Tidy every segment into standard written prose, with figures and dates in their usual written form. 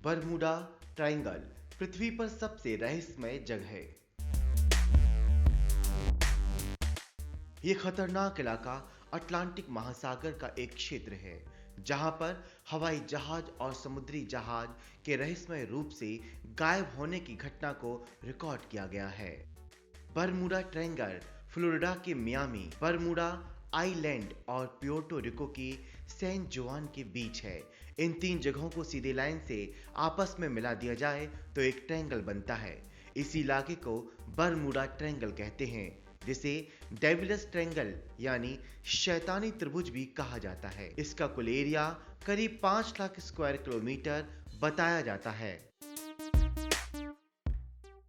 Bermuda triangle पृथ्वी पर सबसे रहस्यमय जगह है। यह खतरनाक इलाका अटलांटिक महासागर का एक क्षेत्र है जहां पर हवाई जहाज और समुद्री जहाज के रहस्यमय रूप से गायब होने की घटना को रिकॉर्ड किया गया है। बरमूडा ट्रायंगल फ्लोरिडा के मियामी, बरमूडा आइलैंड और प्यूर्टो रिको की सैन जुआन के बीच है। इन तीन जगहों को सीधे लाइन से आपस में मिला दिया जाए तो एक ट्रायंगल बनता है। इस इलाके को बरमूडा ट्रायंगल कहते हैं, जिसे डेविलस ट्रायंगल यानी शैतानी त्रिभुज भी कहा जाता है। इसका कुल एरिया करीब 5 लाख स्क्वायर किलोमीटर बताया जाता है।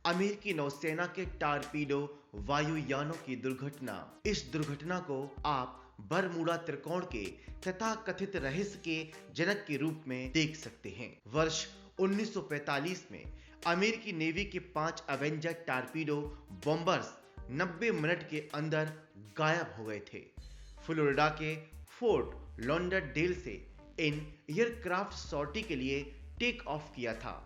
अमेरिकी नौसेना के टारपीडो वायुयानों की दुर्घटना। इस दुर्घटना को आप बरमूडा त्रिकोण के तथाकथित रहस्य के जनक के रूप में देख सकते हैं। वर्ष 1945 में अमेरिकी नेवी के 5 एवेंजर टारपीडो बॉम्बर्स 90 मिनट के अंदर गायब हो गए थे। फ्लोरिडा के फोर्ट लॉडरडेल से इन एयरक्राफ्ट सॉर्टी के लिए टेक ऑफ किया था।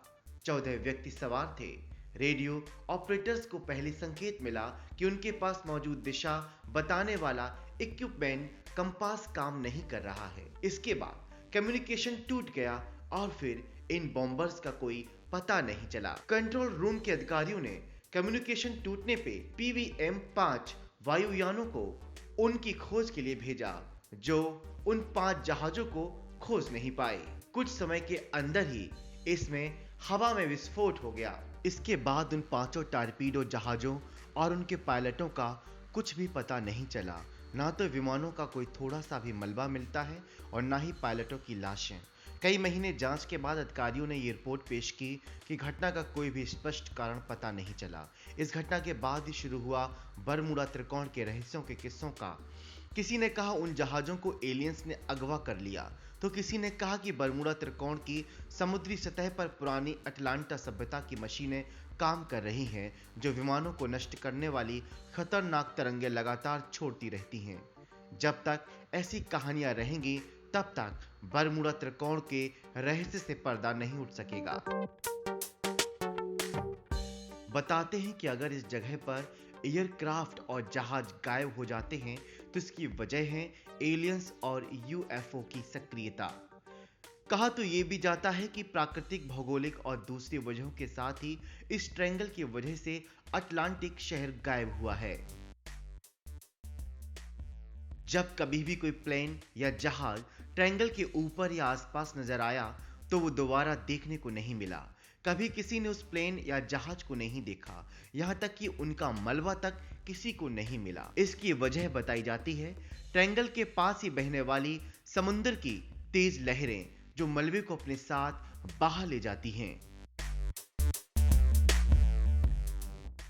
14 व्यक्ति सवार थे। रेडियो ऑपरेटर्स को पहले संकेत मिला कि उनके पास मौजूद दिशा बताने वाला इक्विपमेंट कंपास काम नहीं कर रहा है। इसके बाद कम्युनिकेशन टूट गया और फिर इन बॉम्बर्स का कोई पता नहीं चला। कंट्रोल रूम के अधिकारियों ने कम्युनिकेशन टूटने पे PVM-5 वायुयानों को उनकी खोज के लिए भेजा, जो उन 5 जहाजों को खोज नहीं पाए। कुछ समय के अंदर ही इसमें हवा में विस्फोट हो गया। इसके बाद उन 5 टारपीडो जहाजों और उनके पायलटों का कुछ भी पता नहीं चला। ना तो विमानों का कोई थोड़ा सा भी मलबा मिलता है और ना ही पायलटों की लाशें। कई महीने जांच के बाद अधिकारियों ने ये रिपोर्ट पेश की कि घटना का कोई भी स्पष्ट कारण पता नहीं चला। इस घटना के बाद ही शुरू हुआ बरमूडा त्रिकोण के रहस्यों के किस्सों का। किसी ने कहा उन जहाजों को एलियंस ने अगवा कर लिया, तो किसी ने कहा कि बरमूडा त्रिकोण की समुद्री सतह पर पुरानी अटलांटा सभ्यता की मशीनें काम कर रही हैं, जो विमानों को नष्ट करने वाली खतरनाक तरंगें लगातार छोड़ती रहती हैं। जब तक ऐसी कहानियां रहेंगी तब तक बरमूडा त्रिकोण के रहस्य से पर्दा नहीं उठ सकेगा। बताते हैं कि अगर इस जगह पर एयरक्राफ्ट और जहाज गायब हो जाते हैं तो इसकी वजह है एलियंस और UFO की सक्रियता। कहा तो ये भी जाता है कि प्राकृतिक, भौगोलिक और दूसरी वजहों के साथ ही इस ट्रायंगल की वजह से अटलांटिक शहर गायब हुआ है। जब कभी भी कोई प्लेन या जहाज ट्रायंगल के ऊपर या आसपास नजर आया तो वो दोबारा देखने को नहीं मिला। कभी किसी ने उस प्लेन या जहाज को नहीं देखा, यहां तक कि उनका मलबा तक किसी को नहीं मिला। इसकी वजह बताई जाती है ट्रायंगल के पास ही बहने वाली समुद्र की तेज लहरें, जो मलबे को अपने साथ बहा ले जाती हैं।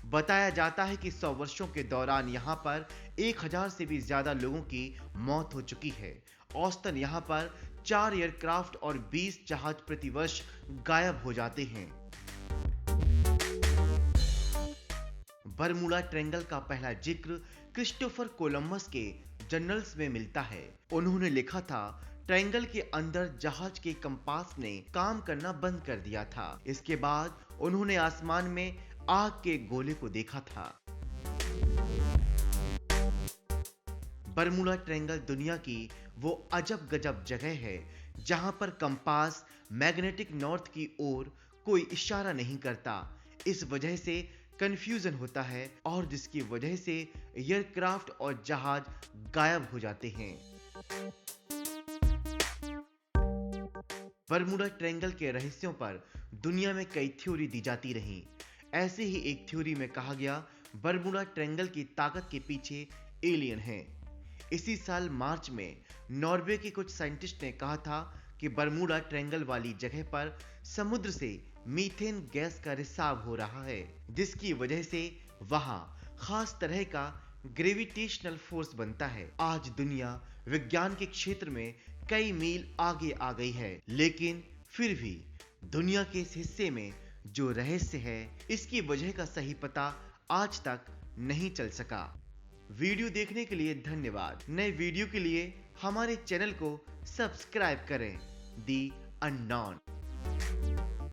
बताया जाता है कि 100 वर्षों के दौरान यहां पर 1000 से भी ज्यादा लोगों की मौत हो चुकी है। औसतन यहां पर 4 एयरक्राफ्ट और 20 जहाज प्रति वर्ष गायब हो जाते हैं। बरमूडा ट्रायंगल का पहला जिक्र क्रिस्टोफर कोलंबस के जर्नल्स में मिलता है। उन्होंने लिखा था, ट्रायंगल के अंदर जहाज के कंपास ने काम करना बंद कर दिया था। इसके बाद उन्होंने आसमान में आग के गोले को देखा था। बरमूडा ट्रायंगल दुनिया की वो अजब गजब जगह है जहां पर कंपास मैग्नेटिक नॉर्थ की ओर कोई इशारा नहीं करता। इस वजह से कंफ्यूजन होता है और जिसकी वजह से एयरक्राफ्ट और जहाज गायब हो जाते हैं। बरमूडा ट्रायंगल के रहस्यों पर दुनिया में कई थ्योरी दी जाती रहीं। ऐसे ही एक थ्योरी में कहा गया बरमूडा ट्रायंगल की ताकत के पीछे एलियन हैं। इसी साल मार्च में नॉर्वे के कुछ साइंटिस्ट ने कहा था कि बरमूडा ट्रायंगल वाली जगह पर समुद्र से मीथेन गैस का रिसाव हो रहा है, जिसकी वजह से वहां खास तरह का ग्रेविटेशनल फोर्स बनता है। आज दुनिया विज्ञान के क्षेत्र में कई मील आगे आ गई है, लेकिन फिर भी दुनिया के इस हिस्से में जो रहस्य है, इसकी वजह का सही पता आज तक नहीं चल सका। वीडियो देखने के लिए धन्यवाद। नए वीडियो के लिए हमारे चैनल को सब्सक्राइब करें। The unknown.